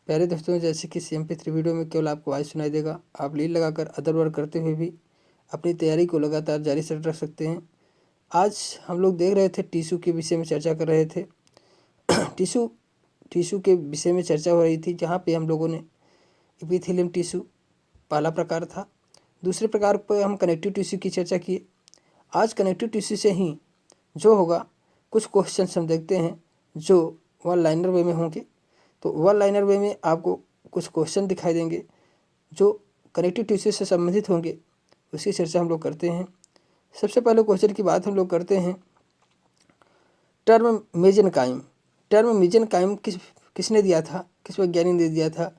प्यारे दोस्तों, जैसे कि CMP3 वीडियो में केवल आपको वॉइस सुनाई देगा, आप लीड लगाकर अदर वर्क करते हुए भी अपनी तैयारी को लगातार जारी से रख सकते हैं। आज हम लोग देख रहे थे टिश्यू के विषय में चर्चा कर रहे थे। टिश्यू के विषय में चर्चा हो रही थी, जहाँ पे हम लोगों ने एपिथेलियम टिश्यू पहला प्रकार था। दूसरे प्रकार पर हम कनेक्टिव टिश्यू की चर्चा किए। आज कनेक्टिव टिश्यू से ही जो होगा, कुछ क्वेश्चन हम देखते हैं जो वन लाइनर वे में होंगे। तो वन लाइनर वे में आपको कुछ क्वेश्चन दिखाई देंगे जो कनेक्टिव टिश्यू से संबंधित होंगे, उसकी चर्चा हम लोग करते हैं। सबसे पहले क्वेश्चन की बात हम लोग करते हैं टर्म मेजेनकाइम। टर्म मेजेनकाइम किसने दिया था, किस वैज्ञानिक ने दिया था?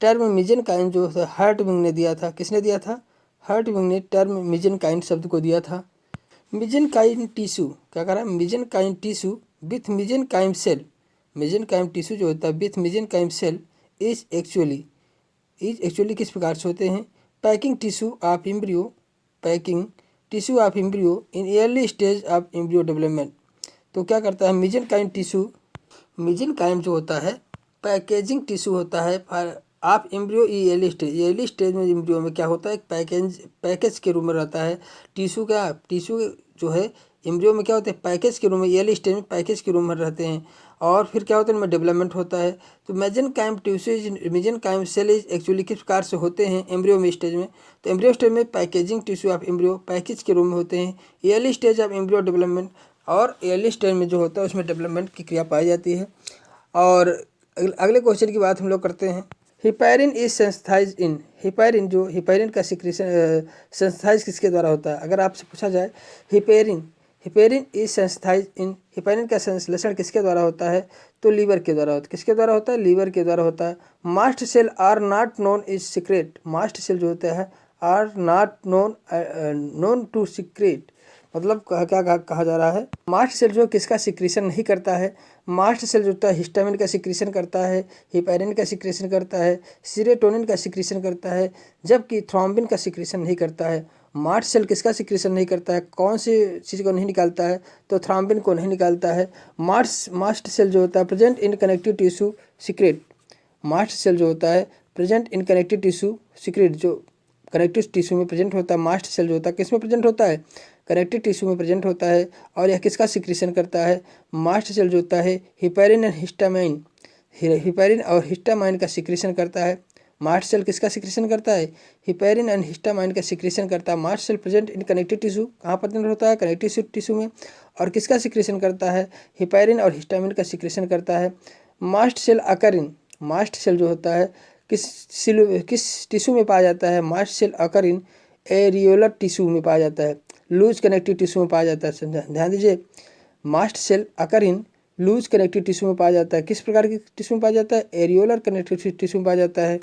टर्म मेजेनकाइम जो है हर्टविग ने दिया था। किसने दिया था? हर्टविग ने टर्म मेजेनकाइम शब्द को दिया था। मेजेनकाइम टिश्यू क्या कह रहा है? मेजेनकाइम टिश्यू विथ मेजेनकाइम सेल। मेजेनकाइम टिश्यू जो होता है विथ मेजेनकाइम सेल इज एक्चुअली किस प्रकार से होते हैं? Packing tissue of embryo. Packing tissue of embryo in early stage of embryo development. तो क्या करता है मेजेनकाइम टिश्यू? मेजेनकाइम जो होता है पैकेजिंग टिश्यू होता है आप एम्ब्रियो अर्ली स्टेज में एम्ब्रियो में क्या होता है, एक पैकेज के रूप में रहता है। टिश्यू जो है एम्ब्रियो में क्या होते हैं, पैकेज के रूप में, अर्ली स्टेज में पैकेज के रूप में रहते हैं। और फिर क्या होता है, इनमें डेवलपमेंट होता है। तो मेजेनकाइम टिश्यू मेजेनकाइम सेल इज एक्चुअली किस प्रकार से होते हैं एम्ब्रियो में स्टेज में? तो एम्ब्रियो स्टेज में packaging tissue of embryo package के रूप में होते हैं। Early stage of embryo development, और अर्ली स्टेज में जो होता है उसमें डेवलपमेंट की क्रिया पाई जाती है। और अगले क्वेश्चन की बात हम लोग करते हैं। Heparin is synthesise in. Heparin का सिक्रीशन सेंसिटाइज किसके द्वारा होता है? अगर आपसे पूछा जाए heparin is synthesise in, heparin का संश्लेषण किसके द्वारा होता है? तो लीवर के द्वारा होता है। किसके द्वारा होता है? लीवर के द्वारा होता है। Mast cell are not known is secrete. Mast cell जो होता है are not known to secrete, मतलब क्या कहा जा रहा है? मास्ट सेल जो किसका सिक्रीशन नहीं करता है? मास्ट सेल जो होता है हिस्टामिन का सिक्रीशन करता है, हिपैरिन का सिक्रीशन करता है, सीरोटोनिन का सिक्रीशन करता है, जबकि थ्रोम्बिन का सिक्रीशन नहीं करता है। मास्ट सेल किसका सिक्रीशन नहीं करता है? कौन सी चीज़ को नहीं निकालता है? तो थ्रोम्बिन को नहीं निकालता है। मास्ट सेल जो होता है present in connective tissue secrete. Mast cell जो होता है present in connective tissue secrete, जो कनेक्टिव टिश्यू में प्रेजेंट होता है। मास्ट सेल जो होता है किस में प्रेजेंट होता है? कनेक्टिव टिश्यू में प्रेजेंट होता है। और यह किसका सिक्रीशन करता है? मास्ट सेल जो होता है हिपैरिन एंड हिस्टामाइन, हिपैरिन और हिस्टामाइन का सिक्रीशन करता है। मास्ट सेल किसका सिक्रीशन करता है? हिपैरिन एंड हिस्टामाइन का सिक्रीशन करता है। Mast cell present in connective tissue, कहाँ प्रेजेंट होता है? कनेक्टिव टिश्यू में। और किसका सिक्रीशन करता है? हिपैरिन और हिस्टामाइन का सिक्रीशन करता है। मास्ट सेल अकर मास्ट सेल जो होता है किस टिश्यू में पाया जाता है? मास्ट सेल अकर इन एरियोलर टिश्यू में पाया जाता है, लूज कनेक्टिव टिश्यू में पाया जाता है। ध्यान दीजिए, mast cell occur in loose connective tissue में पाया जाता है। किस प्रकार की टिश्यू में पाया जाता है? एरियोलर कनेक्टिव टिश्यू में पाया जाता है।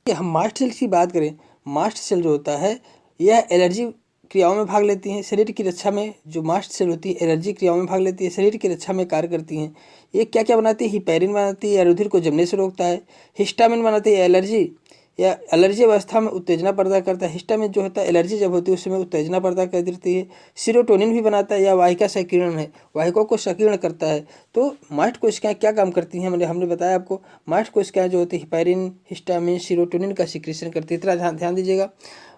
कि हम मास्ट सेल की बात करें, मास्ट सेल जो होता है यह एलर्जी क्रियाओं में भाग लेती हैं। शरीर की रक्षा में जो मास्ट सेल होती है एलर्जी क्रियाओं में भाग लेती है, शरीर की रक्षा में कार्य करती हैं। ये क्या क्या बनाती है? हिपैरिन बनाती है, रुधिर को जमने से रोकता है। हिस्टामिन बनाती है एलर्जी अवस्था में उत्तेजना पैदा करता है। हिस्टामिन जो होता है एलर्जी जब होती है उस समय उत्तेजना पैदा कर देती है। सीरोटोनिन भी बनाता है, या वाहिका संकीर्ण है, वाहिकों को संकीर्ण करता है। तो मास्ट कोशिकाएं क्या काम करती हैं? हमने बताया आपको, मास्ट कोशिकाएं जो होती है हिपैरिन, हिस्टामिन, सीरोटोनिन का सिक्रीशन करती है। इतना ध्यान दीजिएगा।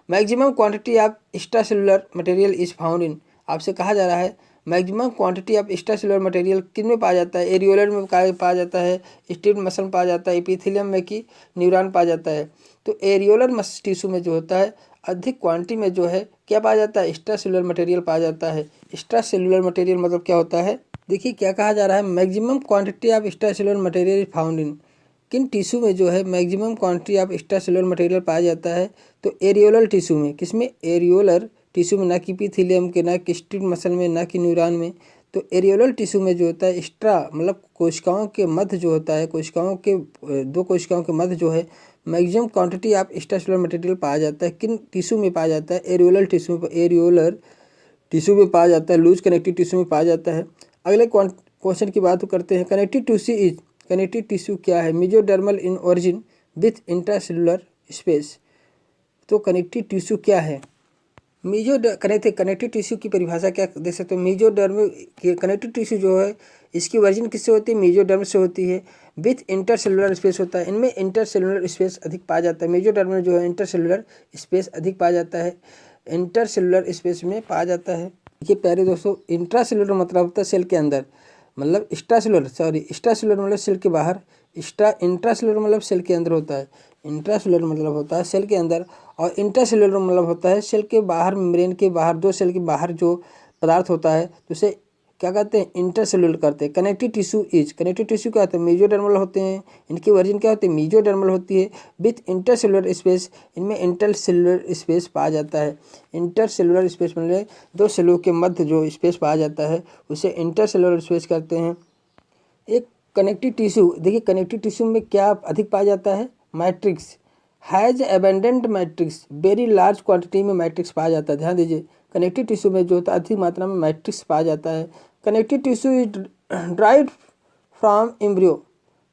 Maximum quantity of extracellular material is found in. आपसे कहा जा रहा है maximum quantity of extracellular material किन में पाया जाता है? एरियोलर में पाया जाता है, स्टिफ्ड मसल में पाया जाता है, एपिथेलियम में कि न्यूरॉन पाया जाता है। तो एरियोलर टिश्यू में जो होता है अधिक क्वांटिटी में जो है क्या पाया जाता है? एक्स्ट्रा सेलुलर मटेरियल पाया जाता है। एक्स्ट्रा सेलुलर मटेरियल मतलब क्या होता है? देखिए क्या कहा जा रहा है, maximum quantity of extra cellular material found in. किन टिश्यू में जो है maximum quantity of extra cellular material पाया जाता है? तो एरियोलर टिश्यू में। किसमें? एरियोलर टिश्यू में, ना कि एपिथेलियम के, ना कि स्टिफ्ड मसल में, ना कि न्यूरॉन में। तो एरियोलर टिश्यू में जो होता है एक्स्ट्रा मतलब कोशिकाओं के मध्य जो होता है, कोशिकाओं के दो कोशिकाओं के मध्य जो है maximum quantity of extracellular material पाया जाता है। किन टिश्यू में पाया जाता है? एरियोलर टिश्यू में पाया जाता है, लूज कनेक्टिव टिश्यू में पाया जाता है। अगले क्वेश्चन की बात करते हैं। कनेक्टिव टिश्यू क्या है? Mesodermal in origin with intracellular space. तो कनेक्टिव टिश्यू क्या है? कनेक्टिव टिश्यू की परिभाषा क्या दे सकते हो? मेसोडर्म कनेक्टिव टिश्यू जो है इसकी ओरिजिन किससे होती है? मेसोडर्म से होती है। विथ इंटरसेलुलर स्पेस होता है। इनमें इंटरसेलुलर स्पेस अधिक पाया जाता है। मेजोडर्म में जो है इंटरसेलुलर स्पेस अधिक पाया जाता है, इंटरसेलुलर स्पेस में पाया जाता है। देखिए प्यारे दोस्तों, इंट्रासेलुलर मतलब होता है सेल के अंदर, मतलब एक्स्ट्रासेलुलर मतलब सेल के बाहर, इंट्रासेलुलर मतलब सेल के अंदर होता है। इंट्रासेलुलर मतलब होता है सेल के अंदर, और इंटरसेलुलर मतलब होता है सेल के बाहर, मेम्ब्रेन के बाहर, दो सेल के बाहर जो पदार्थ होता है तो उसे क्या कहते हैं, इंटरसेलुलर करते हैं। कनेक्टिव टिश्यू क्या होता है, मेजोडर्मल होते हैं। इनकी वर्जन क्या होती है, मेजोडर्मल होती है विथ इंटरसेलुलर स्पेस। इनमें इंटरसेलुलर स्पेस पाया जाता है। इंटरसेलुलर स्पेस मतलब दो सेलों के मध्य जो स्पेस पाया जाता है उसे इंटरसेलुलर स्पेस कहते हैं। एक कनेक्टिव टिश्यू, देखिए कनेक्टिव टिश्यू में क्या अधिक पाया जाता है, matrix has abandoned matrix, very large quantity में मैट्रिक्स पाया जाता है। ध्यान दीजिए, कनेक्टिव टिश्यू में जो होता है अधिक मात्रा में मैट्रिक्स पाया जाता है। Connective tissue is derived from embryo,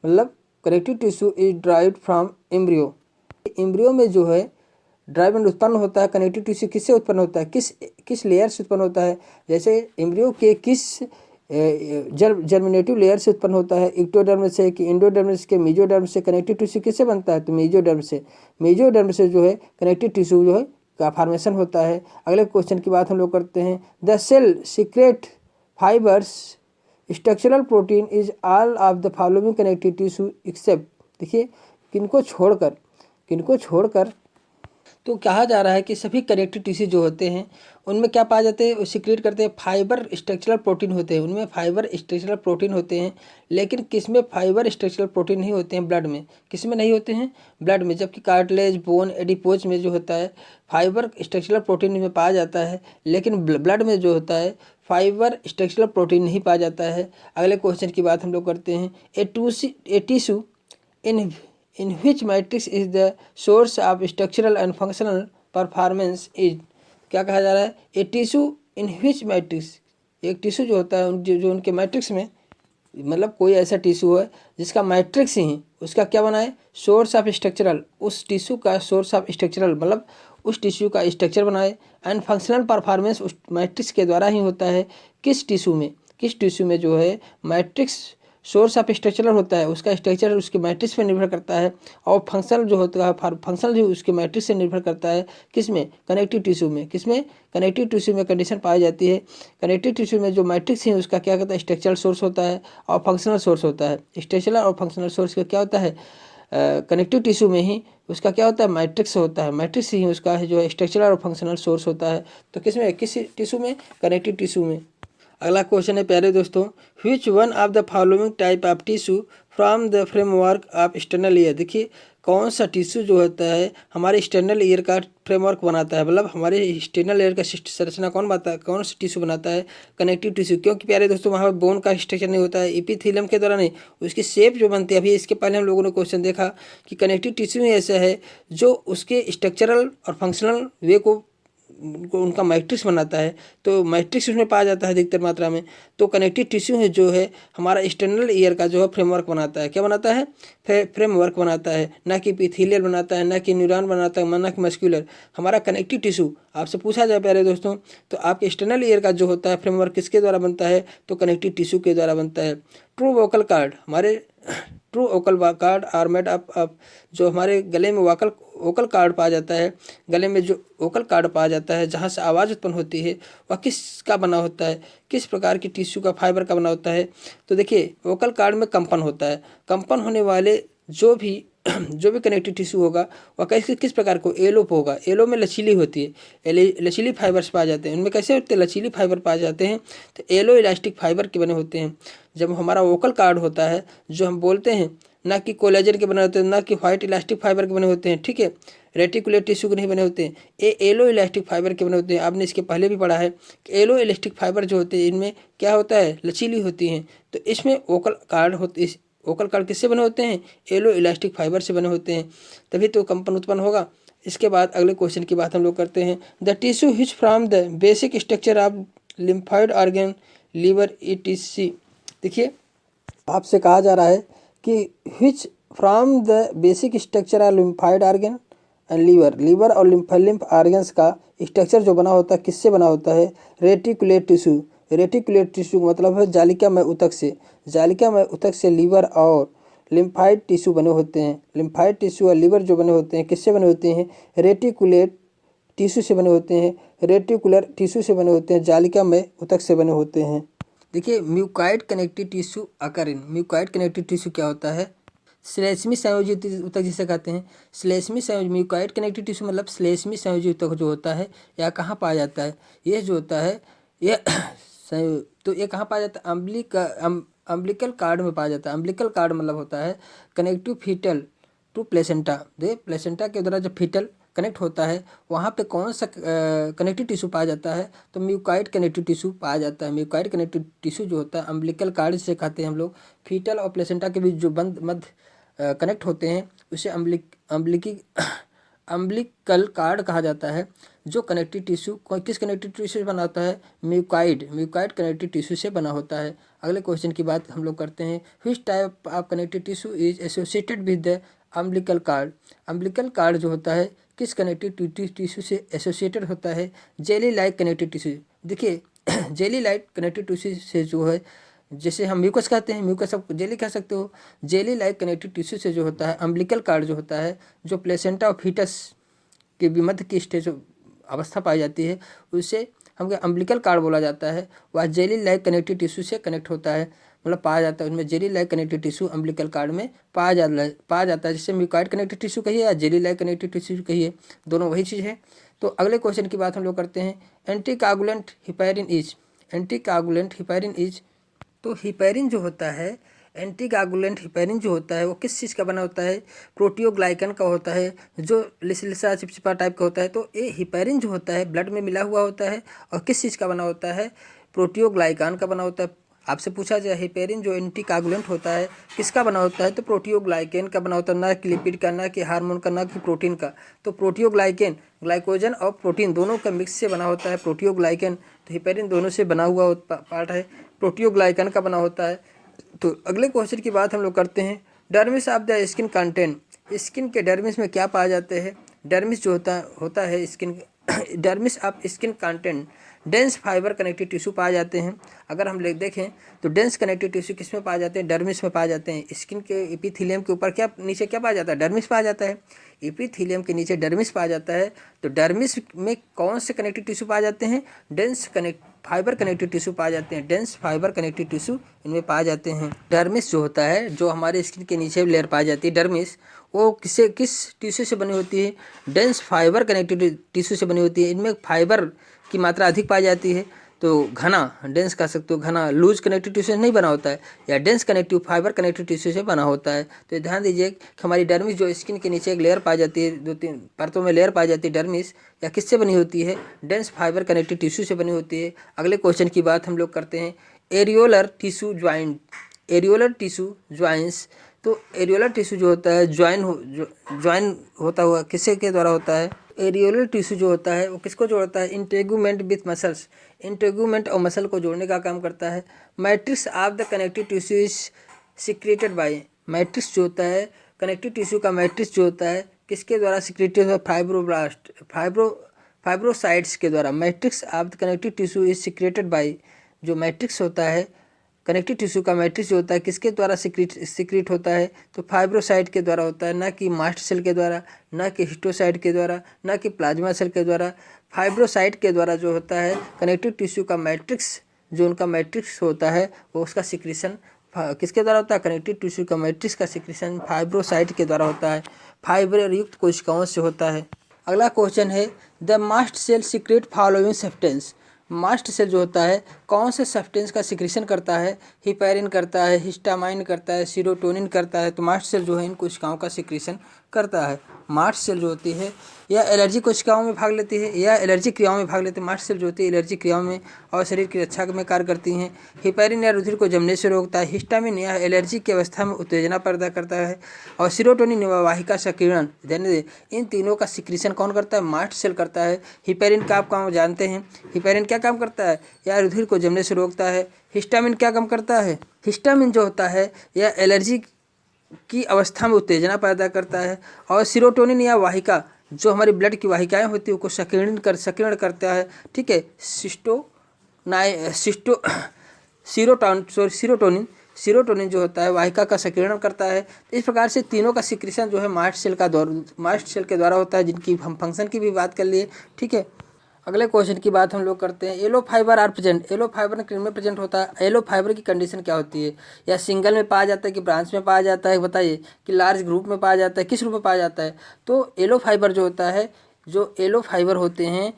मतलब connective tissue is derived from embryo. Embryo में जो है ड्राइव उत्पन्न होता है। कनेक्टिव टिश्यू किससे उत्पन्न होता है, किस लेयर से उत्पन्न होता है, जैसे एम्ब्रियो के किस जर्मिनेटिव लेयर से उत्पन्न होता है, इक्टोडर्म से कि एंडोडर्मिस के मेजोडर्म से। कनेक्टिव टिश्यू किससे बनता है, तो मेजोडर्म से जो है कनेक्टिव टिश्यू जो है का फॉर्मेशन होता है। अगले क्वेश्चन की बात हम लोग करते हैं। The cell secrete fibres structural protein is all of the following connective tissue except. देखिए किनको छोड़कर तो कहा जा रहा है कि सभी कनेक्टिव टिश्यू जो होते हैं उनमें क्या पाए जाते हैं, सीक्रेट करते हैं फाइबर स्ट्रक्चरल प्रोटीन होते हैं। उनमें फाइबर स्ट्रक्चरल प्रोटीन होते हैं, लेकिन किसमें फाइबर स्ट्रक्चरल प्रोटीन नहीं होते हैं, ब्लड में। किसमें नहीं होते हैं, ब्लड में। जबकि कार्टिलेज, बोन, एडिपोज में जो होता है फाइबर स्ट्रक्चरल प्रोटीन में पाया जाता है, लेकिन ब्लड में जो होता है फाइबर स्ट्रक्चरल प्रोटीन नहीं पाया जाता है। अगले क्वेश्चन की बात हम लोग करते हैं। A tissue in which matrix is the source of structural and functional performance is। क्या कहा जा रहा है, a tissue in which matrix, एक टिश्यू जो होता है जो उनके मैट्रिक्स में, मतलब कोई ऐसा टिश्यू है जिसका मैट्रिक्स ही उसका क्या बना है, सोर्स ऑफ स्ट्रक्चरल, उस टिश्यू का सोर्स ऑफ स्ट्रक्चरल मतलब उस टिश्यू का स्ट्रक्चर बनाए, एंड फंक्शनल परफॉर्मेंस उस मैट्रिक्स के द्वारा ही होता है। किस टिश्यू में जो है मैट्रिक्स सोर्स ऑफ स्ट्रक्चरल होता है, उसका स्ट्रक्चर उसके मैट्रिक्स पर निर्भर करता है, और फंक्शनल जो होता है फंक्शनल जो उसके मैट्रिक्स से निर्भर करता है। किसमें, कनेक्टिव टिश्यू में। किसमें, कनेक्टिव टिश्यू में कंडीशन पाई जाती है। कनेक्टिव टिश्यू में जो मैट्रिक्स है उसका क्या कहता है, स्ट्रक्चरल सोर्स होता है और फंक्शनल सोर्स होता है। स्ट्रक्चरल और फंक्शनल सोर्स का क्या होता है, कनेक्टिव टिश्यू में ही उसका क्या होता है, मैट्रिक्स होता है। मैट्रिक्स ही उसका है जो स्ट्रक्चरल और फंक्शनल सोर्स होता है। तो किसमें, किस टिश्यू में, कनेक्टिव टिश्यू में। अगला क्वेश्चन है प्यारे दोस्तों, which one of the following type of tissue from the framework of external ear. देखिए कौन सा टिश्यू जो होता है हमारे एक्सटर्नल ईयर का फ्रेमवर्क बनाता है, मतलब हमारे एक्सटर्नल ईयर का संरचना कौन सा टिश्यू बनाता है, कनेक्टिव टिश्यू। क्योंकि प्यारे दोस्तों वहाँ पर बोन का स्ट्रक्चर नहीं होता है, एपिथेलियम के द्वारा नहीं, उसकी शेप जो बनती है। अभी इसके पहले हम लोगों ने क्वेश्चन देखा कि कनेक्टिव टिश्यू ही ऐसा है जो उसके स्ट्रक्चरल और फंक्शनल वे को उनका मैट्रिक्स बनाता है, तो मैट्रिक्स उसमें पाया जाता है अधिकतर मात्रा में। तो कनेक्टिव टिश्यू है जो है हमारा एक्सटर्नल ईयर का जो है फ्रेमवर्क बनाता है। क्या बनाता है, फ्रेमवर्क बनाता है, ना कि एपिथेलियल बनाता है, ना कि न्यूरॉन बनाता है, ना कि मस्कुलर। हमारा कनेक्टिव टिश्यू आपसे पूछा जाए प्यारे दोस्तों तो आपके एक्सटर्नल ईयर का जो होता है फ्रेमवर्क किसके द्वारा बनता है, तो कनेक्टिव टिश्यू के द्वारा बनता है। ट्रू वोकल कार्ड, हमारे true vocal cord are made up जो हमारे गले में वोकल कार्ड पाया जाता है, गले में जो वोकल कार्ड पाया जाता है जहाँ से आवाज़ उत्पन्न होती है वह किसका बना होता है, किस प्रकार की टिश्यू का फाइबर का बना होता है। तो देखिए वोकल कार्ड में कंपन होता है, कंपन होने वाले जो भी कनेक्टिव टिश्यू होगा वह किस प्रकार को, एलोप होगा। एलो में लचीली होती है, लचीली फाइबर्स पाए जाते हैं। उनमें कैसे होते हैं, लचीली फाइबर पाए जाते हैं, तो एलो इलास्टिक फाइबर के बने होते हैं। जब हमारा वोकल कार्ड होता है जो हम बोलते हैं, ना कि कोलेजन के बने होते हैं, ना कि व्हाइट इलास्टिक फाइबर के बने होते हैं, ठीक है, रेटिकुलेट टिश्यू के नहीं बने होते हैं, ये एलो इलास्टिक फाइबर के बने होते हैं। आपने इसके पहले भी पढ़ा है कि एलो इलास्टिक फाइबर जो होते हैं इनमें क्या होता है, लचीली होती हैं। तो इसमें वोकल कार्ड किससे बने होते हैं, एलो इलास्टिक फाइबर से बने होते हैं, तभी तो कंपन उत्पन्न होगा। इसके बाद अगले क्वेश्चन की बात हम लोग करते हैं। The tissue which from the basic structure of lymphoid organ liver ETC। देखिए आपसे कहा जा रहा है कि which from the basic structure of lymphoid organ and liver और लिम्फ ऑर्गन्स का स्ट्रक्चर जो बना होता है किससे बना होता है, रेटिकुलेट टिश्यू मतलब है जालिकामय ऊतक से लीवर और लिम्फाइड टिश्यू बने होते हैं। लिम्फाइड टिश्यू और लिवर जो बने होते हैं किससे बने होते हैं? रेटिकुलेट टिश्यू से बने होते हैं। रेटिकुलर टिश्यू से बने होते हैं। जालिकामय ऊतक से बने होते हैं। देखिए, mucoid connective tissue occurring. Mucoid connective tissue क्या होता है? श्लेष्मी संयोजित ऊतक जिसे कहते हैं। श्लेष्मी संयोजित म्यूकाइड कनेक्टिव टिश्यू मतलब श्लेष्मी संयोजित ऊतक जो होता है यह कहाँ पाया जाता है? यह जो होता है यह तो ये कहाँ पाया जाता है? अम्बिलिकल कार्ड में पाया जाता है। अम्बिलिकल कार्ड मतलब होता है connective fetal to placenta. The placenta के द्वारा जब फीटल कनेक्ट होता है वहाँ पे कौन सा कनेक्टिव टिश्यू पाया जाता है? तो म्यूकाइड कनेक्टिव टिश्यू पाया जाता है। म्यूकाइड कनेक्टिव टिश्यू जो होता है अम्बिलिकल कार्ड जिसे कहते हैं हम लोग, फीटल और प्लेसेंटा के बीच जो बंद मध्य कनेक्ट होते हैं उसे अम्बिलिकल कार्ड कहा जाता है। जो कनेक्टिव टिश्यू किस कनेक्टिव टिश्यू से बना होता है? म्यूकाइड कनेक्टिव टिश्यू से बना होता है। अगले क्वेश्चन की बात हम लोग करते हैं। Which type of connective tissue is associated with the umbilical card? Umbilical card जो होता है किस कनेक्टिव टिश्यू से एसोसिएटेड होता है? Jelly like connective tissue. देखिए जेली लाइक कनेक्टिव टिश्यू से जो है, जैसे हम म्यूकस कहते हैं, म्यूकस आप जेली कह सकते हो। जेली लाइक कनेक्टिव टिश्यू से जो होता है अम्बिलिकल कार्ड जो होता है, जो प्लेसेंटा और फीटस के मध्य की स्टेज अवस्था पाई जाती है उसे हम अम्बिलिकल कार्ड बोला जाता है। वह जेली लाइक कनेक्टिव टिश्यू से कनेक्ट होता है, मतलब पाया जाता है। उसमें jelly like connective tissue umbilical card में पाया जाता है। जैसे म्यूकाइड कनेक्टिव टिश्यू कहिए या जेली लाइक कनेक्टिव टिश्यू कहिए, दोनों वही चीज़ है। तो अगले क्वेश्चन की बात हम लोग करते हैं। Anticoagulant heparin is. Anticoagulant heparin is, तो हिपैरिन जो होता है, एंटीकागुलेंट हिपैरिन जो होता है वो किस चीज़ का बना होता है? प्रोटियोग्लाइकन का होता है, जो लिसा चिपचिपा टाइप का होता है। तो ये हिपैरिन जो होता है ब्लड में मिला हुआ होता है और किस चीज़ का बना होता है? प्रोटियोग्लाइकान का बना होता है। आपसे पूछा जाए हिपैरिन जो एंटीकागुलेंट होता है किसका बना होता है? तो प्रोटियोग्लाइकेन का बना होता है, ना कि लिपिड का, ना कि हार्मोन का, ना कि प्रोटीन का। तो प्रोटियोग्लाइकेन ग्लाइकोजन और प्रोटीन दोनों का मिक्स से बना होता है प्रोटियोग्लाइकेन। तो हिपैरिन दोनों से बना हुआ पार्ट है, प्रोटियोग्लाइकन का बना होता है। तो अगले क्वेश्चन की बात हम लोग करते हैं। Dermis of the skin content. Skin के डर्मिस में क्या पाए जाते हैं? डर्मिस जो होता है skin dermis of skin content dense fibre connective tissue पाए जाते हैं। अगर हम देखें तो डेंस कनेक्टिव टिश्यू किस में पाए जाते हैं? डर्मिस में पाए जाते हैं। स्किन के एपिथेलियम के ऊपर क्या नीचे क्या पाया जाता है? डर्मिस पाया जाता है। एपिथेलियम के नीचे डर्मिस पाया जाता है। तो डर्मिस में कौन से कनेक्टिव टिश्यू पाए जाते हैं? फाइबर कनेक्टिव टिश्यू पाए जाते हैं। डेंस फाइबर कनेक्टिव टिश्यू इनमें पाए जाते हैं। डर्मिस जो होता है, जो हमारे स्किन के नीचे लेयर पाई जाती है डर्मिस, वो किस टिश्यू से बनी होती है? डेंस फाइबर कनेक्टिव टिश्यू से बनी होती है। इनमें फाइबर की मात्रा अधिक पाई जाती है। तो घना डेंस कह सकते हो, घना लूज कनेक्टिव टिश्यू से नहीं बना होता है, या dense connective fibre connective tissue से बना होता है। तो ध्यान दीजिए कि हमारी डर्मिस जो स्किन के नीचे एक लेयर पाई जाती है, 2-3 परतों में लेयर पाई जाती है डर्मिस, या किससे बनी होती है? डेंस फाइबर कनेक्टिव टिश्यू से बनी होती है। अगले क्वेश्चन की बात हम लोग करते हैं। Areolar tissue joint. Areolar tissue joints. तो एरियोलर टिश्यू जो होता है ज्वाइन होता हुआ किससे के द्वारा होता है? एरियोलर टिश्यू जो होता है वो किसको जोड़ता है? Integument with muscles. इंटेगुमेंट और मसल को जोड़ने का काम करता है। Matrix of the connective tissue is secreted by. Matrix जो होता है कनेक्टिव टिश्यू का, मैट्रिक्स जो होता है किसके द्वारा सिक्रेटेड होता है? फाइब्रोसाइट्स के द्वारा। Matrix of the connective tissue is secreted by. जो मैट्रिक्स होता है कनेक्टिव टिश्यू का, मैट्रिक्स जो होता है किसके द्वारा सिक्रीट होता है? तो फाइब्रोसाइट के द्वारा होता है, ना कि मास्ट सेल के द्वारा, ना कि हिस्टोसाइट के द्वारा, ना कि प्लाज्मा सेल के द्वारा। फाइब्रोसाइट के द्वारा जो होता है कनेक्टिव टिश्यू का मैट्रिक्स, जो उनका मैट्रिक्स होता है वो उसका सिक्रीशन किसके द्वारा होता है? कनेक्टिव टिश्यू का मैट्रिक्स का सिक्रीशन फाइब्रोसाइट के द्वारा होता है, फाइबर युक्त कोशिकाओं से होता है। अगला क्वेश्चन है, the mast cell secrete following substance. Mast cell जो होता है कौन से सब्सटेंस का सिक्रीशन करता है? हिपैरिन करता है, हिस्टामाइन करता है, सीरोटोनिन करता है। तो मास्ट सेल जो है इन कोशिकाओं का सिक्रीशन करता है। मास्ट सेल जो होती है या एलर्जी कोशिकाओं में भाग लेती है या एलर्जी क्रियाओं में भाग लेती है। मास्ट सेल जो होती है एलर्जी क्रियाओं में और शरीर की रक्षा में कार्य करती हैं। हिपैरिन या रुधिर को जमने से रोकता है। हिस्टामिन या एलर्जी की अवस्था में उत्तेजना पैदा करता है। और सीरोटोनिन वाहिका सक्रियण, इन तीनों का सिक्रीशन कौन करता है? मास्ट सेल करता है। हिपैरिन का आप काम जानते हैं, हिपैरिन क्या काम करता है? या रुधिर को जमने से रोकता है। हिस्टामिन क्या काम करता है? हिस्टामिन जो होता है या एलर्जी की अवस्था में उत्तेजना पैदा करता है। और सीरोटोनिन या वाहिका, जो हमारी ब्लड की वाहिकाएं होती है उसको सक्रियण करता है। ठीक है, सीरोटोनिन सीरोटोनिन जो होता है वाहिका का सक्रियण करता है। तो इस प्रकार से तीनों का सिक्रीशन जो है मास्ट सेल के द्वारा होता है, जिनकी हम फंक्शन की भी बात कर लिए। ठीक है, अगले क्वेश्चन की बात हम लोग करते हैं। Yellow fibre are present, yellow fibre किन में प्रेजेंट होता है? येलो फाइबर की कंडीशन क्या होती है? या सिंगल में पाया जाता है कि ब्रांच में पाया जाता है, बताइए, कि लार्ज ग्रुप में पाया जाता है, किस रूप में पाया जाता है? तो येलो फाइबर जो होता है, जो येलो फाइबर होते हैं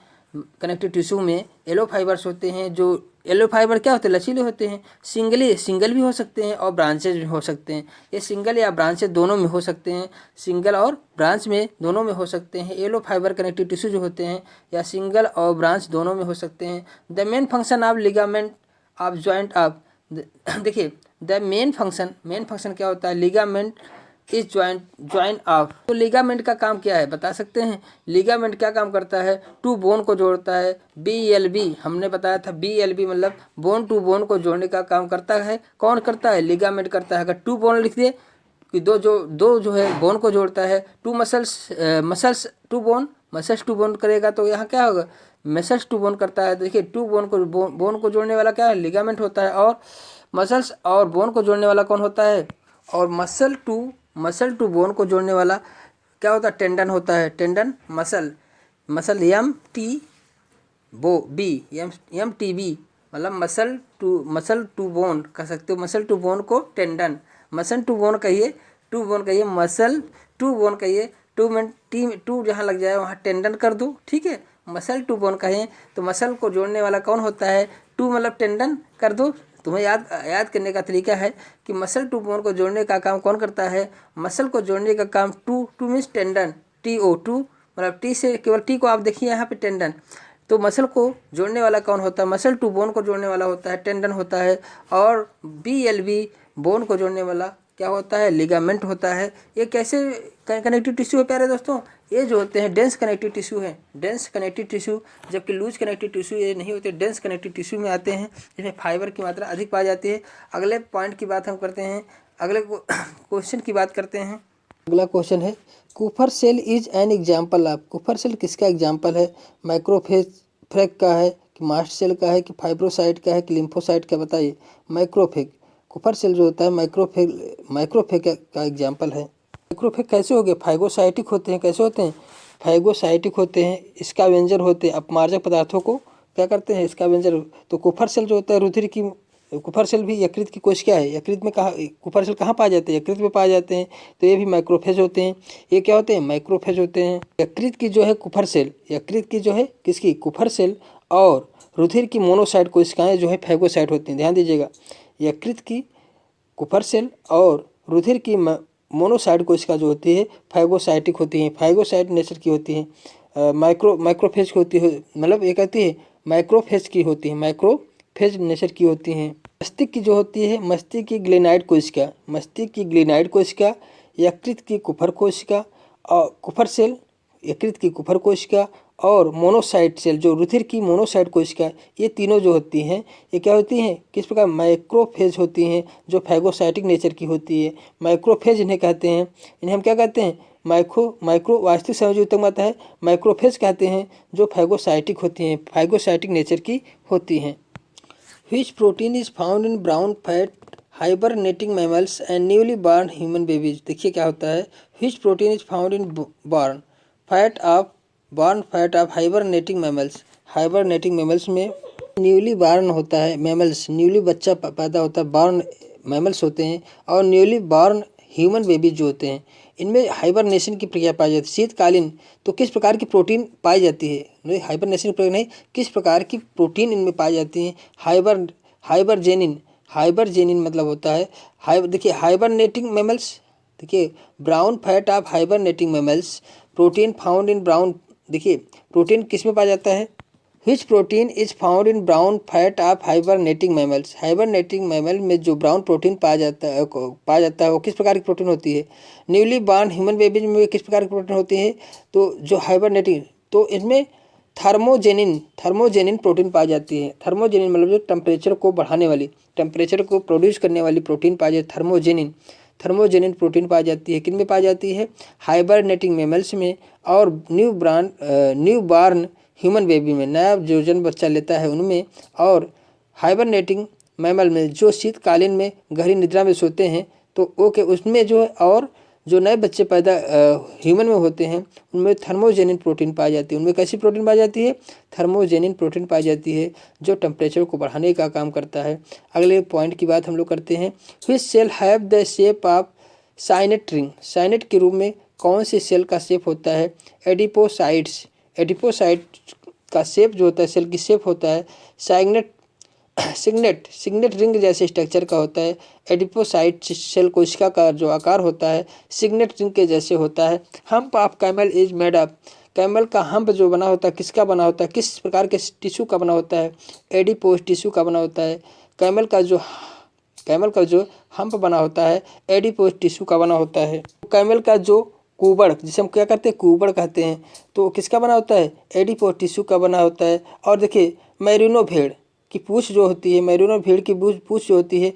कनेक्टिव टिश्यू में येलो फाइबर्स होते हैं। जो येलो फाइबर क्या होते हैं? लचीले होते हैं। सिंगल भी हो सकते हैं और ब्रांचेज भी हो सकते हैं। ये सिंगल या ब्रांचेज दोनों में हो सकते हैं, सिंगल और ब्रांच में दोनों में हो सकते हैं। येलो फाइबर कनेक्टिव टिश्यू जो होते हैं या सिंगल और ब्रांच दोनों में हो सकते हैं। The main function of ligament of joint of, देखिए द मेन फंक्शन क्या होता है? लिगामेंट इस ज्वाइन ऑफ। तो लिगामेंट का काम क्या है बता सकते हैं? लिगामेंट क्या काम करता है? टू बोन को जोड़ता है। BLB हमने बताया था, BLB मतलब बोन टू बोन को जोड़ने का काम करता है। कौन करता है? लिगामेंट करता है। अगर टू बोन लिख दिए कि दो जो है बोन को जोड़ता है। To muscles to bone, muscles to bone करेगा तो यहाँ क्या होगा? मसल्स टू बोन करता है। देखिए टू बोन को जोड़ने वाला क्या है? लिगामेंट होता है। और मसल्स और बोन को जोड़ने वाला कौन होता है? और मसल टू बोन को जोड़ने वाला क्या होता है? टेंडन होता है। टेंडन मसल MTB मतलब मसल टू बोन कह सकते हो। मसल टू बोन को टेंडन, मसल टू बोन कहिए, मसल टू बोन कहिए। टू जहाँ लग जाए वहाँ टेंडन कर दो। ठीक है, मसल टू बोन कहें तो मसल को जोड़ने वाला कौन होता है? टू मतलब टेंडन कर दो। तुम्हें याद करने का तरीका है कि मसल टू बोन को जोड़ने का काम कौन करता है? मसल को जोड़ने का काम टू मीन्स टेंडन, TO मतलब टी से केवल टी को आप देखिए यहाँ पे टेंडन। तो मसल को जोड़ने वाला कौन होता है? मसल टू बोन को जोड़ने वाला होता है टेंडन होता है। और BLB बोन को जोड़ने वाला क्या होता है? लिगामेंट होता है। ये कैसे कनेक्टिव टिश्यू है प्यारे दोस्तों? ये जो होते हैं डेंस कनेक्टिव टिश्यू है, डेंस कनेक्टिव टिश्यू, जबकि लूज कनेक्टिव टिश्यू ये नहीं होते, डेंस कनेक्टिव टिश्यू में आते हैं, जिसमें फाइबर की मात्रा अधिक पाई जाती है। अगले पॉइंट की बात हम करते हैं, अगले क्वेश्चन की बात करते हैं। अगला क्वेश्चन है Kupffer cell is an example of. Kupffer cell किसका एग्जाम्पल है? मैक्रोफेज का है कि मास्ट सेल का है कि फाइब्रोसाइट का है कि लिम्फोसाइट का? बताइए। माइक्रोफेग, कूपर सेल जो होता है माइक्रोफेग का एग्जाम्पल है। माइक्रोफेग कैसे हो गए? फाइगोसाइटिक होते हैं। कैसे होते हैं? फाइगोसाइटिक होते हैं, स्कैवेंजर होते हैं, अपमार्जक पदार्थों को क्या करते हैं? स्कैवेंजर। तो कुफर सेल जो होता है रुधिर की, कुफर सेल भी यकृत की कोशिका है। यकृत में कहाँ कुफर सेल कहाँ पाए जाते हैं? यकृत में पाए जाते हैं। तो ये भी माइक्रोफेज होते हैं। ये क्या होते हैं? माइक्रोफेज होते हैं। यकृत की जो है कुफर सेल, यकृत की जो है किसकी? कुफर सेल। और रुधिर की मोनोसाइट कोशिकाएं जो है फैगोसाइट होती हैं। ध्यान दीजिएगा, यकृत की कुफर सेल और रुधिर की मोनोसाइट कोशिका जो होती है फैगोसाइटिक होती हैं, फैगोसाइट नेचर की होती हैं। माइक्रोफेज की होती है, मतलब ये कहती है माइक्रोफेज की होती है, माइक्रोफेज नेचर की होती हैं। मस्तिष्क की जो होती है, मस्तिष्क की ग्लेनाइड कोशिका, मस्तिष्क की ग्लेनाइड कोशिका, यकृत की कुफर कोशिका और कुफर सेल, यकृत की कुफर कोशिका और मोनोसाइट सेल जो रुधिर की मोनोसाइट कोशिका, ये तीनों जो होती हैं ये क्या होती हैं? किस प्रकार? माइक्रोफेज होती हैं, जो फैगोसाइटिक नेचर की होती है। माइक्रोफेज इन्हें कहते हैं। इन्हें हम क्या कहते हैं? माइक्रो वास्तविक संयोजक में आता है माइक्रोफेज कहते हैं, जो फैगोसाइटिक होती हैं, फैगोसाइटिक नेचर की होती हैं। Which protein is found in brown fat hibernating mammals and newly born human babies? देखिए क्या होता है, which protein is found in born fat of hibernating mammals. Hibernating mammals में न्यूली बॉर्न होता है, मैमल्स न्यूली बच्चा पैदा होता है, बॉर्न मैमल्स होते हैं। और न्यूली बॉर्न ह्यूमन बेबीज जो होते हैं, इनमें हाइबरनेशन की प्रक्रिया पाई जाती है। शीतकालीन तो किस प्रकार की प्रोटीन पाई जाती है? नहीं, हाइबरनेशन की प्रक्रिया नहीं, किस प्रकार की प्रोटीन इनमें पाई जाती है? हाइबरजेनिन मतलब होता है देखिए हाइबरनेटिंग मैमल्स, देखिए brown fat of hibernating mammals, protein found in brown, देखिए प्रोटीन किस में पाया जाता है? विच protein is found in brown fat of hibernating mammals. Hibernating mammal में जो ब्राउन प्रोटीन पाया जाता है वो किस प्रकार की प्रोटीन होती है? न्यूली बॉर्न ह्यूमन बेबीज में किस प्रकार की प्रोटीन होती है? तो जो हाइबरनेटिंग, तो इसमें थर्मोजेनिन प्रोटीन पाई जाती है। थर्मोजेनिन मतलब जो टेम्परेचर को बढ़ाने वाली, टेम्परेचर को प्रोड्यूस करने वाली प्रोटीन पाई जाती है। थर्मोजेनिन प्रोटीन पाई जाती है। किन में पाई जाती है? हाइबरनेटिंग मैमल्स में। और न्यू बॉर्न ह्यूमन बेबी में, नया जो जन्म बच्चा लेता है उनमें। और हाइबरनेटिंग मैमल में जो शीतकालीन में गहरी निद्रा में सोते हैं तो वो के उसमें जो है, और जो नए बच्चे पैदा ह्यूमन में होते हैं उनमें थर्मोजेनिन प्रोटीन पाई जाती है। उनमें कैसी प्रोटीन पाई जाती है? थर्मोजेनिन प्रोटीन पाई जाती है जो टेम्परेचर को बढ़ाने का काम करता है। अगले पॉइंट की बात हम लोग करते हैं, which cell have the shape of signet ring. Signet के रूप में कौन से सेल का शेप होता है? एडिपोसाइट्स। एडिपोसाइट का शेप जो होता है, सेल की शेप होता है सिग्नेट रिंग जैसे स्ट्रक्चर का होता है। एडिपोसाइट सेल कोशिका का जो आकार होता है सिग्नेट रिंग के जैसे होता है। Hump of camel is made up. Camel का हम्प जो बना होता है किसका बना होता है, किस प्रकार के टिश्यू का बना होता है? एडिपोज टिश्यू का बना होता है। कैमल का जो हम्प बना होता है एडिपोज टिश्यू का बना होता है। कैमल का जो कुबड़, जिसे हम क्या करते हैं, कुबड़ कहते हैं, तो किसका बना होता है? एडिपोज टिश्यू का बना होता है। और देखिए मैरिनो भेड़ की पूंछ जो होती है, मैरिनो भेड़ की पूंछ जो होती है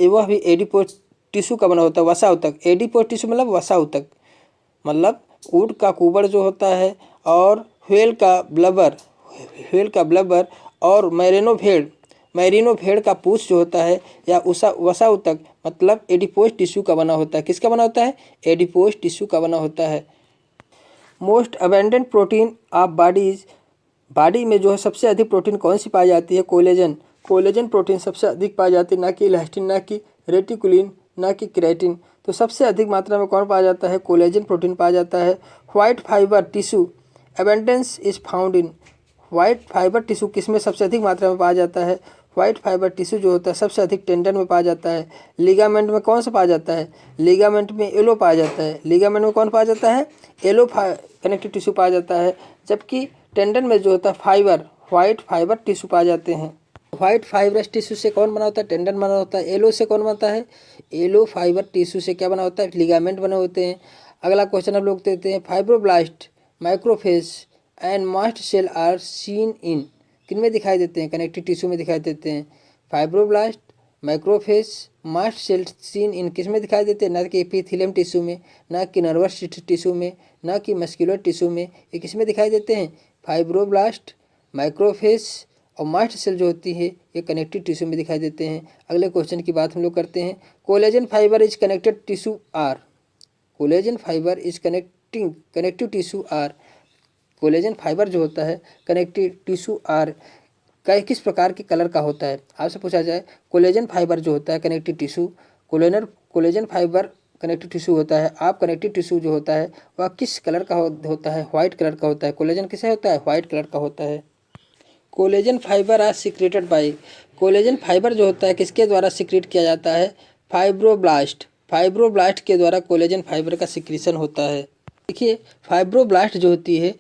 वह भी एडिपोज टिश्यू का बना होता है, वसा ऊतक। एडिपोज टिश्यू मतलब वसा ऊतक, मतलब ऊँट का कुबड़ जो होता है और व्हेल का ब्लबर और मैरिनो भेड़ का पूंछ जो होता है या वसा ऊतक मतलब एडिपोज टिश्यू का बना होता है। किसका बना होता है? एडिपोज टिश्यू का बना होता है। Most abundant protein of body में जो है सबसे अधिक प्रोटीन कौन सी पाई जाती है? कोलेजन प्रोटीन सबसे अधिक पाई जाती है, ना कि इलास्टिन, ना कि रेटिकुलिन, ना कि केराटिन। तो सबसे अधिक मात्रा में कौन पाया जाता है? कोलेजन प्रोटीन पाया जाता है। White fibre tissue abundance is found in. White fibre tissue किस में सबसे अधिक मात्रा में पाया जाता है? व्हाइट फाइबर टिश्यू जो होता है सबसे अधिक टेंडन में पाया जाता है। लिगामेंट में कौन सा पाया जाता है? लिगामेंट में येलो पाया जाता है। लिगामेंट में कौन पाया जाता है? येलो कनेक्टिव टिश्यू पाया जाता है। जबकि टेंडन में जो होता है व्हाइट फाइबर टिश्यू पाए जाते हैं। व्हाइट फाइबरस टिश्यू से कौन बना होता है? टेंडन बना होता है। येलो से कौन बनता है? येलो फाइबर टिश्यू से क्या बना होता है? लिगामेंट बने होते हैं। अगला क्वेश्चन हम लोग देते हैं, fibroblast, macrophage and mast cell are seen in. किन में दिखाई देते हैं? कनेक्टिव टिश्यू में दिखाई देते हैं। Fibroblast, macrophage, mast cell seen in किस में दिखाई देते हैं? ना कि एपिथेलियम टिश्यू में, ना कि नर्वस टिश्यू में, ना कि मस्कुलर टिश्यू में। ये किस में दिखाई देते हैं? फाइब्रोब्लास्ट, माइक्रोफेज और मास्ट सेल जो होती है ये कनेक्टिव टिश्यू में दिखाई देते हैं। अगले क्वेश्चन की बात हम लोग करते हैं, collagen fibre is connected tissue are. Collagen fibre is connective tissue are. Collagen fibre जो होता है कनेक्टिव टिश्यू आर का किस प्रकार के कलर का होता है? आपसे पूछा जाए कोलेजन फाइबर जो होता है connective tissue, collagen fibre connective tissue होता है, आप कनेक्टिव टिश्यू जो होता है वह किस कलर का होता है? व्हाइट कलर का होता है। कोलेजन किसे होता है? व्हाइट कलर का होता है। Collagen fibre are secreted by. Collagen fibre जो होता है किसके द्वारा सिक्रेट किया जाता है? फाइब्रोब्लास्ट के द्वारा कोलेजन फाइबर का सिक्रीशन होता है। देखिए फाइब्रोब्लास्ट जो होती है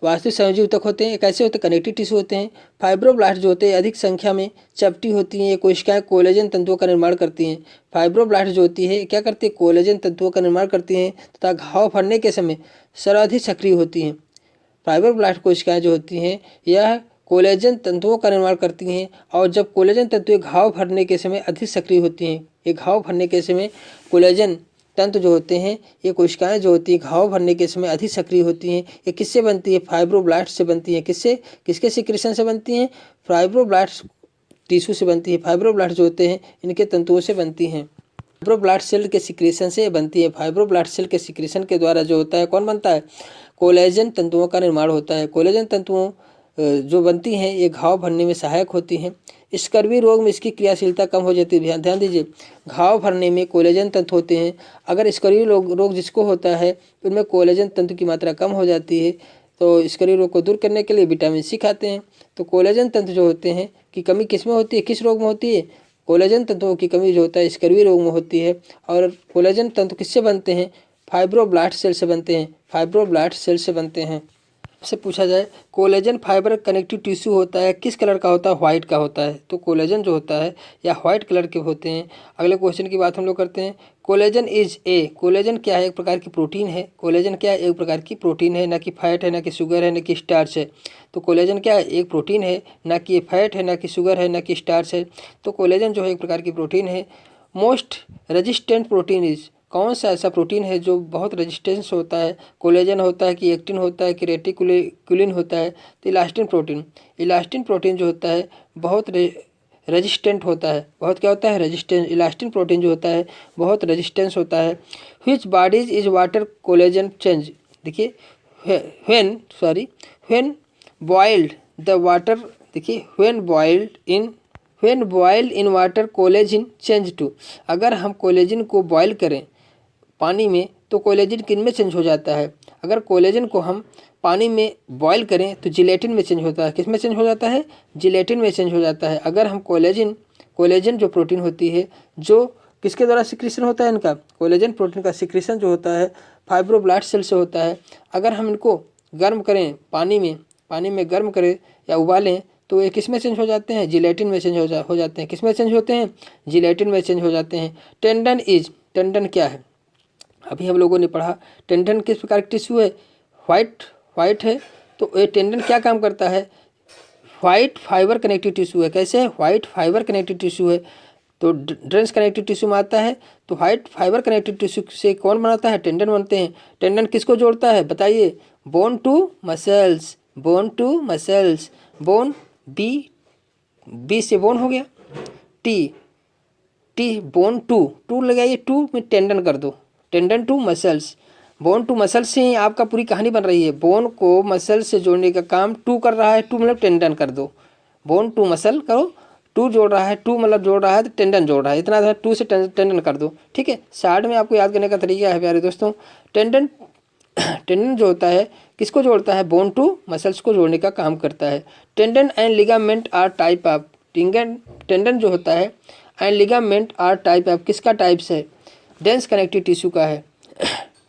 वास्तविक संयोजी ऊतक होते हैं, कैसे होते हैं? कनेक्टिव टिश्यू होते हैं। फाइब्रोब्लास्ट जो होते हैं अधिक संख्या में चपटी होती हैं, ये कोशिकाएं कोलेजन तंतुओं का निर्माण करती हैं। फाइब्रोब्लास्ट जो होती है क्या करती है? कोलेजन तंतुओं का निर्माण करती हैं तथा घाव भरने के समय सर्वाधिक सक्रिय होती हैं। फाइब्रोब्लास्ट कोशिकाएं जो होती हैं यह कोलेजन तंतुओं का निर्माण करती हैं और जब कोलेजन तंतु घाव भरने के समय अधिक सक्रिय होती हैं। ये घाव भरने के समय कोलेजन तंतु जो होते हैं ये कोशिकाएं जो होती है घाव भरने के समय अधिक सक्रिय होती हैं। ये किससे बनती है? फाइब्रोब्लास्ट से बनती है। किसके सिक्रेशन से बनती हैं? फाइब्रोब्लास्ट टिश्यू से बनती है। फाइब्रोब्लास्ट जो होते हैं इनके तंतुओं से बनती हैं। फाइब्रोब्लास्ट सेल के सिक्रेशन से बनती है। फाइब्रोब्लास्ट सेल के सिक्रेशन के द्वारा जो होता है कौन बनता है? कोलेजन तंतुओं का निर्माण होता है। कोलेजन तंतुओं जो बनती हैं ये घाव भरने में सहायक होती हैं। स्कर्वी रोग में इसकी क्रियाशीलता कम हो जाती है। ध्यान दीजिए, घाव भरने में कोलेजन तंतु होते हैं। अगर स्कर्वी रोग जिसको होता है उनमें कोलेजन तंतु की मात्रा कम हो जाती है, तो स्कर्वी रोग को दूर करने के लिए विटामिन सी खाते हैं। तो कोलेजन तंतु जो होते हैं की कमी किस में होती है? किस रोग में होती है? कोलेजन तंतुओं की कमी जो होता है स्कर्वी रोग में होती है। और कोलेजन तंतु किससे बनते हैं? फाइब्रोब्लास्ट सेल से बनते हैं। फाइब्रोब्लास्ट सेल से बनते हैं। से पूछा जाए कोलेजन फाइबर कनेक्टिव टिश्यू होता है किस कलर का होता है? व्हाइट का होता है। तो कोलेजन जो होता है या व्हाइट कलर के होते हैं। अगले क्वेश्चन की बात हम लोग करते हैं, कोलेजन क्या है? एक प्रकार की प्रोटीन है। कोलेजन क्या है? एक प्रकार की प्रोटीन है, ना कि फैट है, ना कि शुगर है, ना कि स्टार्च है। तो कोलेजन क्या है? एक प्रोटीन है, ना कि फैट है, ना कि शुगर है, ना कि स्टार्च है। तो कोलेजन जो है एक प्रकार की प्रोटीन है। मोस्ट रेजिस्टेंट प्रोटीन इज, कौन सा ऐसा प्रोटीन है जो बहुत रेजिस्टेंस होता है? कोलेजन होता है कि एक्टिन होता है कि रेटिकुलिन होता है? तो इलास्टिन प्रोटीन जो होता है बहुत रेजिस्टेंट होता है, बहुत क्या होता है, रेजिस्टेंस। इलास्टिन प्रोटीन जो होता है बहुत रेजिस्टेंस होता है। Which bodies is water collagen change, देखिए व्हेन बॉइल्ड द वाटर, देखिए when boiled in water collagen change to, अगर हम कोलेजिन को बॉयल करें पानी में तो कोलेजिन किन में चेंज हो जाता है, अगर कोलेजिन को हम पानी में बॉयल करें तो जिलेटिन में चेंज होता है। किस में चेंज हो जाता है, जिलेटिन में चेंज हो जाता है। अगर हम कोलेजन जो प्रोटीन होती है, जो किसके द्वारा सिक्रीशन होता है इनका, कोलेजन प्रोटीन का सिक्रीशन जो होता है फाइब्रोब्लास्ट सेल से होता है। अगर हम इनको गर्म करें पानी में गर्म करें या उबालें तो ये किस में चेंज हो जाते हैं, जिलेटिन में चेंज हो जाते हैं। किस में चेंज होते हैं, जिलेटिन में चेंज हो जाते हैं। टेंडन क्या है, अभी हम लोगों ने पढ़ा टेंडन किस प्रकार की टिश्यू है, वाइट है। तो ये टेंडन क्या काम करता है, वाइट फाइबर कनेक्टिव टिश्यू है। कैसे है, वाइट फाइबर कनेक्टिव टिश्यू है। तो डेंस कनेक्टिव टिश्यू में आता है। तो वाइट फाइबर कनेक्टिव टिश्यू से कौन बनाता है, टेंडन बनते हैं। टेंडन किसको जोड़ता है बताइए, bone to muscles, bone B से बोन हो गया, टी बोन टू लगाइए, टू में टेंडन कर दो, tendon to muscles. Bone to muscle से ही आपका पूरी कहानी बन रही है। बोन को मसल से जोड़ने का काम टू कर रहा है, टू मतलब टेंडन कर दो, बोन टू मसल करो, टू जोड़ रहा है, टू मतलब जोड़ रहा है तो टेंडन जोड़ रहा है, इतना था, टू से टेंडन कर दो। ठीक है, शार्ट में आपको याद करने का तरीका है प्यारे दोस्तों। टेंडन जो होता है किसको जोड़ता है, बोन टू मसल्स को जोड़ने का काम करता है। Tendon and ligament are type of, tendon जो होता है and ligament are type of, किसका टाइप्स है, डेंस कनेक्टिव टिश्यू का है।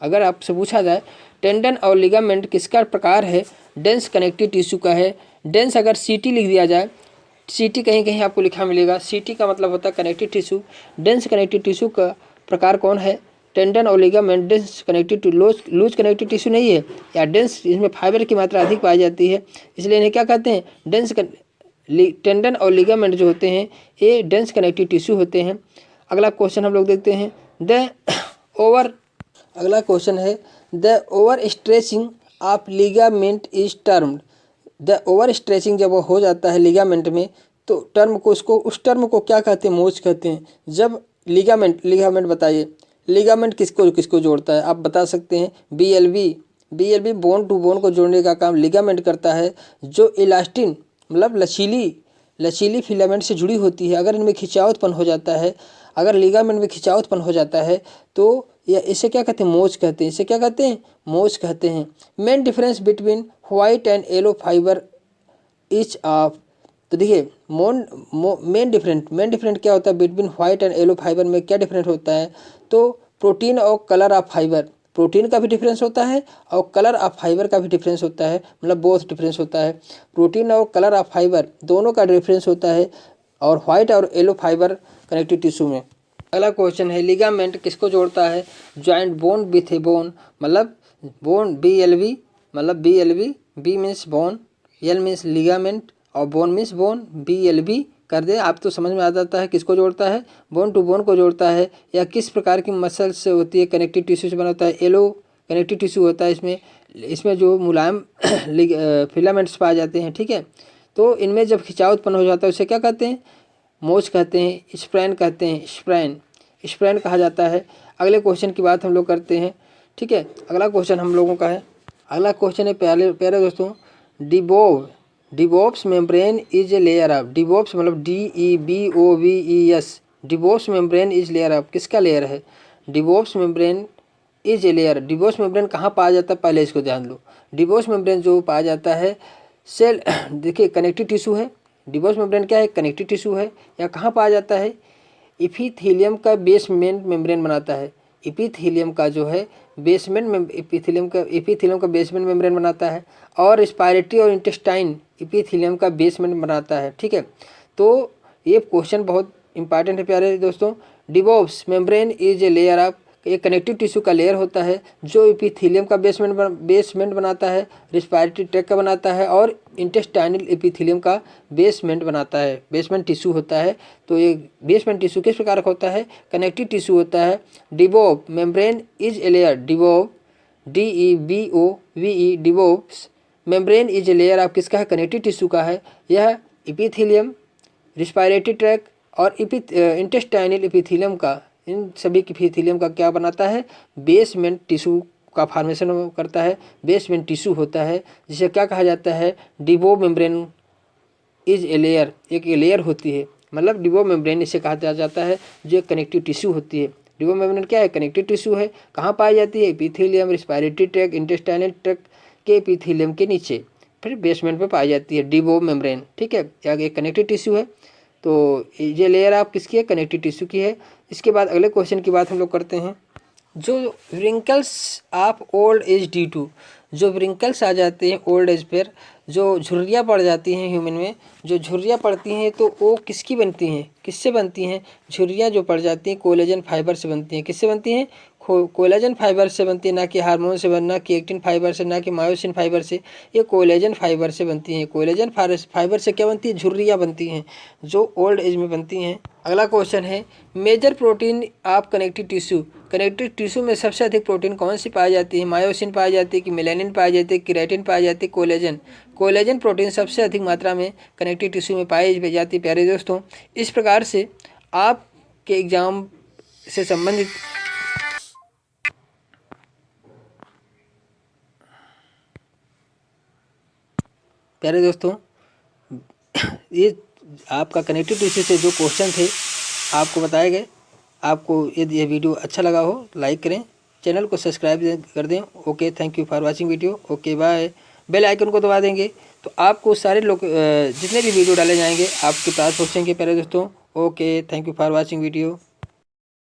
अगर आपसे पूछा जाए टेंडन और लिगामेंट किसका प्रकार है, डेंस कनेक्टिव टिश्यू का है। डेंस अगर सीटी लिख दिया जाए, सीटी कहीं कहीं आपको लिखा मिलेगा, सीटी का मतलब होता है connective tissue. Dense connective tissue का प्रकार कौन है, टेंडन और ligament. Dense connective loose connective tissue नहीं है, या डेंस, इसमें फाइबर की मात्रा अधिक पाई जाती है, इसलिए इन्हें क्या कहते हैं, डेंस। टेंडन और लिगामेंट जो होते हैं ये डेंस कनेक्टिव टिश्यू होते हैं। अगला क्वेश्चन हम लोग देखते हैं, अगला क्वेश्चन है the over stretching of ligament is termed. The over stretching जब वो हो जाता है लिगामेंट में तो उस टर्म को क्या कहते हैं, मोच कहते हैं। जब लिगामेंट बताइए, लिगामेंट किसको जोड़ता है, आप बता सकते हैं, BLV बोन टू बोन को जोड़ने का काम लिगामेंट करता है, जो इलास्टिन मतलब लचीली फिलामेंट से जुड़ी होती है। अगर इनमें खिंचाव उत्पन्न हो जाता है, अगर लिगामेंट में खिंचाव उत्पन्न हो जाता है तो या इसे क्या कहते हैं, मोच कहते हैं। इसे क्या कहते हैं, मोच कहते हैं। Main difference between white and yellow fibre each of, तो देखिए मेन डिफरेंट क्या होता है, between white and yellow fibre में क्या डिफरेंस होता है, तो प्रोटीन और कलर ऑफ फाइबर, प्रोटीन का भी डिफरेंस होता है और कलर ऑफ फाइबर का भी डिफरेंस होता है, मतलब बोथ डिफरेंस होता है। प्रोटीन और कलर ऑफ फाइबर दोनों का डिफरेंस होता है और व्हाइट और येलो फाइबर कनेक्टिव टिश्यू में। अगला क्वेश्चन है, लिगामेंट किसको जोड़ता है, joint bone with A bone, मतलब बोन BLV, मतलब BLV, B means bone, L means ligament और बोन मीन्स बोन, BLV कर दे आप तो समझ में आ जाता है किसको जोड़ता है, बोन टू बोन को जोड़ता है। या किस प्रकार की मसल से होती है, कनेक्टिव टिश्यू से बना होता है, येलो कनेक्टिव टिश्यू होता है। इसमें जो मुलायम फिलामेंट्स पाए जाते हैं। ठीक है, तो इनमें जब खिंचाव उत्पन्न हो जाता है उसे क्या कहते हैं, मोच कहते हैं, स्प्रैन कहते हैं, स्प्रैन कहा जाता है। अगले क्वेश्चन की बात हम लोग करते हैं। ठीक है, अगला क्वेश्चन हम लोगों का है, अगला क्वेश्चन है प्यारे दोस्तों, Debove's membrane is a layer of, Debove's मतलब DEBOVES, Debove's membrane is layer of, किसका लेयर है, Debove's membrane is a layer. Debove's membrane कहाँ पाया जाता है, पहले इसको ध्यान लो। डिबोप्स मेम्ब्रेन जो पाया जाता है सेल, देखिए कनेक्टिव टिश्यू है, डिबोप्स मेम्ब्रेन क्या है, कनेक्टिव टिश्यू है। या कहाँ पाया जाता है, इपीथीलियम का बेसमेंट मेम्ब्रेन बनाता है, इपीथीलियम का जो है इपीथीलियम का बेसमेंट मेम्ब्रेन बनाता है, और रेस्पिरेटरी और इंटेस्टाइन इपीथीलियम का बेसमेंट बनाता है। ठीक है, तो ये क्वेश्चन बहुत इंपॉर्टेंट है प्यारे दोस्तों। Debove's membrane is a layer of, एक कनेक्टिव टिश्यू का लेयर होता है जो एपिथेलियम का बेसमेंट बनाता है, रिस्पायरेटरी ट्रैक्ट का बनाता है और इंटेस्टाइनल एपिथेलियम का बेसमेंट बनाता है, बेसमेंट टिश्यू होता है। तो ये बेसमेंट टिश्यू किस प्रकार का होता है, कनेक्टिव टिश्यू होता है। Debove membrane is a layer, Debove DEBOVE, Debove's membrane is a layer आप किसका है, कनेक्टिव टिश्यू का है। यह एपिथेलियम, रिस्पायरेटरी ट्रैक और इंटेस्टाइनल एपिथेलियम का, इन सभी एपिथेलियम का क्या बनाता है, बेसमेंट टिश्यू का फॉर्मेशन करता है। बेसमेंट टिश्यू होता है जिसे क्या कहा जाता है, डिवो मेम्ब्रेन इज ए लेयर, एक लेयर होती है, मतलब डिवो मेम्ब्रेन इसे कहा जाता है, जो एक कनेक्टिव टिश्यू होती है। डिवो मेम्ब्रेन क्या है, कनेक्टिव टिश्यू है। कहाँ पाई जाती है, epithelium, respiratory track, intestinal tract के एपिथेलियम के नीचे, फिर बेसमेंट पे पाई जाती है डिवो मेम्ब्रेन। ठीक है, एक कनेक्टिव टिश्यू है। तो ये लेयर आप किसकी है, कनेक्टिव टिश्यू की है। इसके बाद अगले क्वेश्चन की बात हम लोग करते हैं, जो wrinkles of old age due to, जो रिंकल्स आ जाते हैं ओल्ड एज पर, जो झुर्रियाँ पड़ जाती हैं ह्यूमन में, जो झुर्रियाँ पड़ती हैं तो वो किसकी बनती हैं, किससे बनती हैं, झुर्रियाँ जो पड़ जाती हैं कोलेजन फाइबर से बनती हैं। किससे बनती हैं, कोलेजन फाइबर से बनती है, ना कि हार्मोन से बनना, कि एक्टिन फाइबर से, ना कि मायोसिन फाइबर से, ये कोलेजन फाइबर से बनती हैं। कोलेजन फाइबर से क्या बनती है, झुर्रियाँ बनती हैं, जो ओल्ड एज में बनती हैं। अगला क्वेश्चन है, major protein of connective tissue, connective tissue में सबसे अधिक प्रोटीन कौन सी पाई जाती है, मायोसिन पाई जाती है, कि मेलानिन पाई जाती है, केराटिन पाई जाती है, कोलेजन। कोलेजन प्रोटीन सबसे अधिक मात्रा में कनेक्टिव टिश्यू में पाई जाती है। प्यारे दोस्तों, इस प्रकार से आपके एग्जाम से संबंधित प्यारे दोस्तों, ये आपका कनेक्टिव टिश्यू से जो क्वेश्चन थे आपको बताए गए। आपको यदि ये वीडियो अच्छा लगा हो लाइक करें, चैनल को सब्सक्राइब कर दें। Okay, thank you for watching video. Okay bye. Bell icon को दबा देंगे तो आपको सारे लोग जितने भी वीडियो डाले जाएंगे आपके पास पहुँचेंगे प्यारे दोस्तों। Okay, thank you for watching video.